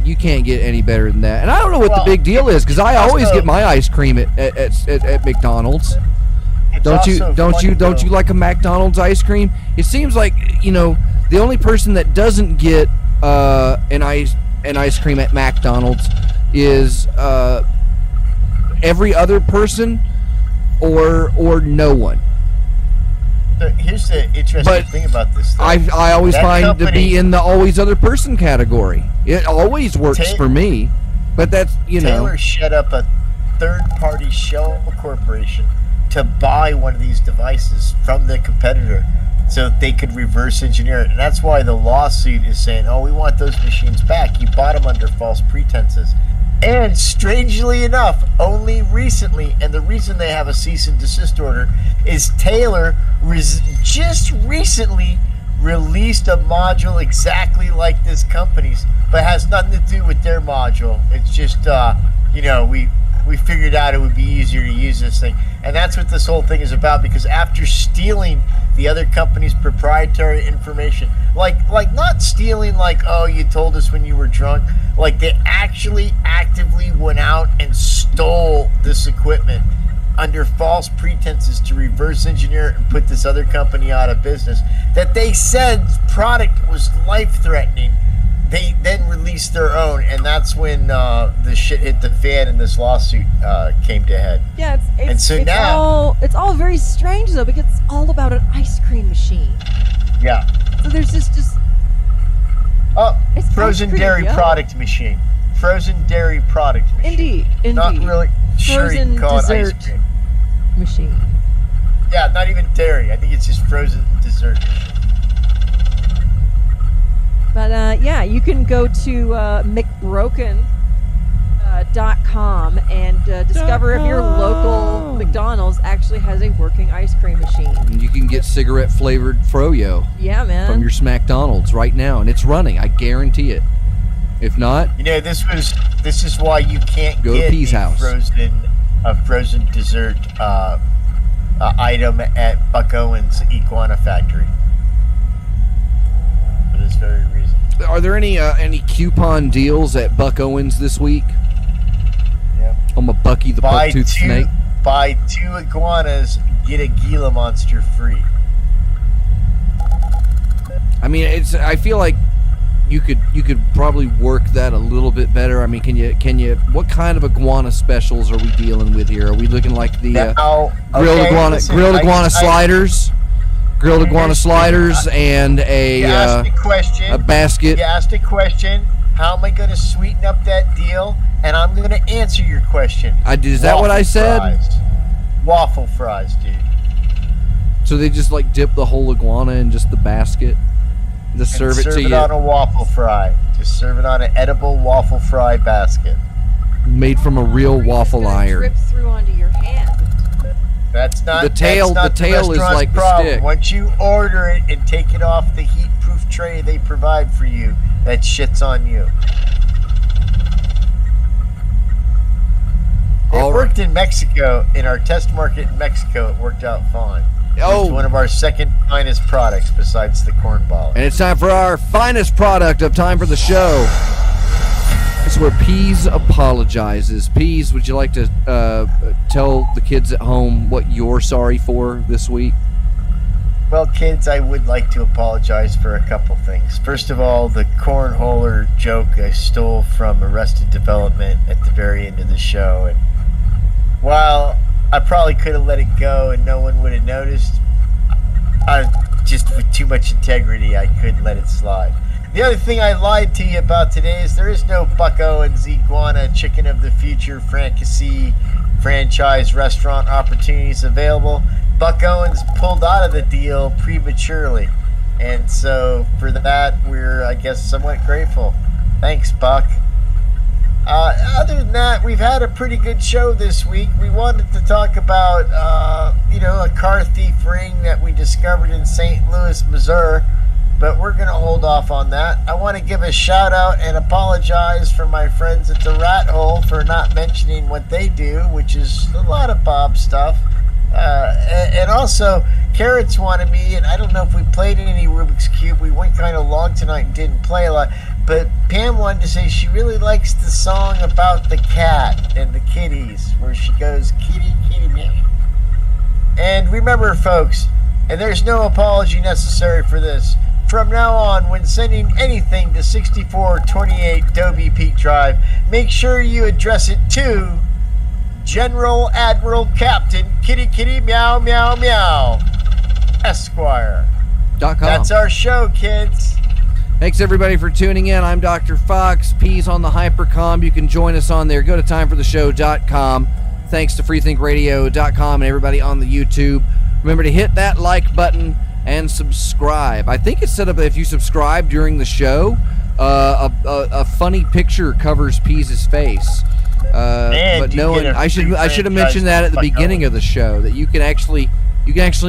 you can't get any better than that. And I don't know what the big deal is, because I always get my ice cream at McDonald's. Don't you like a McDonald's ice cream? It seems like, you know, the only person that doesn't get an ice cream at McDonald's is every other person or no one. So here's the interesting thing about this. I always find to be in the always other person category. It always works for me, but that's, you know. Taylor set up a third-party shell corporation to buy one of these devices from the competitor so that they could reverse engineer it. And that's why the lawsuit is saying, oh, we want those machines back. You bought them under false pretenses. And strangely enough, only recently, and the reason they have a cease and desist order is Taylor just recently released a module exactly like this company's, but has nothing to do with their module. It's just, you know, we figured out it would be easier to use this thing. And that's what this whole thing is about, because after stealing the other company's proprietary information, like not stealing like, oh, you told us when you were drunk, like they actually actively went out and stole this equipment under false pretenses to reverse engineer it and put this other company out of business that they said product was life-threatening. They then released their own, and that's when the shit hit the fan and this lawsuit came to head. Yeah, it's all very strange though, because it's all about an ice cream machine. Yeah. So there's just frozen dairy product machine. Frozen dairy product machine. Indeed. Not really sure you can call it ice cream machine. Yeah, not even dairy. I think it's just frozen dessert machine. But yeah, you can go to McBroken.com and discover if your local McDonald's actually has a working ice cream machine. And you can get cigarette-flavored Froyo. Yeah, man. From your Smackdonald's right now, and it's running. I guarantee it. If not, you know, this is why you can't go get to Pea's house. a frozen dessert item at Buck Owens Iguana Factory. For this very reason. Are there any coupon deals at Buck Owens this week? Yeah. I'm a Bucky the Buck-Tooth Snake. Buy 2 iguanas, get a Gila monster free. I mean, I feel like you could probably work that a little bit better. I mean, can you? What kind of iguana specials are we dealing with here? Are we looking like the grilled iguana sliders? Grilled iguana sliders and a basket. You asked a question. How am I going to sweeten up that deal? And I'm going to answer your question. Is that what I said? Waffle fries, dude. So they just like dip the whole iguana in just the basket? Just serve it to you on a waffle fry. Just serve it on an edible waffle fry basket. Made from a real waffle iron. Drip through onto your hand. That's not the tail. The tail is like the stick. Once you order it and take it off the heat-proof tray they provide for you, that shit's on you. It worked in Mexico, in our test market in Mexico. It worked out fine. It's one of our second finest products besides the corn ball. And it's time for our finest product of Time for the Show. It's where Peas apologizes. Peas, would you like to tell the kids at home what you're sorry for this week? Well, kids, I would like to apologize for a couple things. First of all, the cornholer joke I stole from Arrested Development at the very end of the show. And while I probably could have let it go and no one would have noticed, just with too much integrity, I couldn't let it slide. The other thing I lied to you about today is there is no Buck Owens Iguana Chicken of the Future Francaise franchise restaurant opportunities available. Buck Owens pulled out of the deal prematurely. And so for that, we're, I guess, somewhat grateful. Thanks, Buck. Other than that, we've had a pretty good show this week. We wanted to talk about, a car thief ring that we discovered in St. Louis, Missouri, but we're going to hold off on that. I want to give a shout out and apologize for my friends at the Rat Hole for not mentioning what they do, which is a lot of Bob stuff. And also, Carrots wanted me, and I don't know if we played any Rubik's Cube. We went kind of long tonight and didn't play a lot. But Pam wanted to say she really likes the song about the cat and the kitties, where she goes, kitty, kitty, meow. And remember, folks, and there's no apology necessary for this, from now on, when sending anything to 6428 Dobie Peak Drive, make sure you address it to General Admiral Captain Kitty Kitty Meow Meow Meow Esquire. .com. That's our show, kids. Thanks everybody for tuning in. I'm Dr. Fox. P's on the Hypercom. You can join us on there. Go to timefortheshow.com. Thanks to freethinkradio.com and everybody on the YouTube. Remember to hit that like button and subscribe. I think it's set up that if you subscribe during the show, a funny picture covers P's face. But no one. I should have mentioned that at the beginning of the show, that you can actually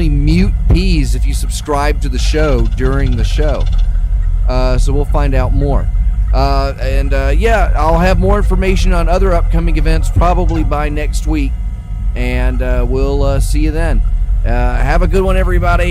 mute P's if you subscribe to the show during the show. So we'll find out more. I'll have more information on other upcoming events probably by next week, and we'll see you then. Have a good one, everybody.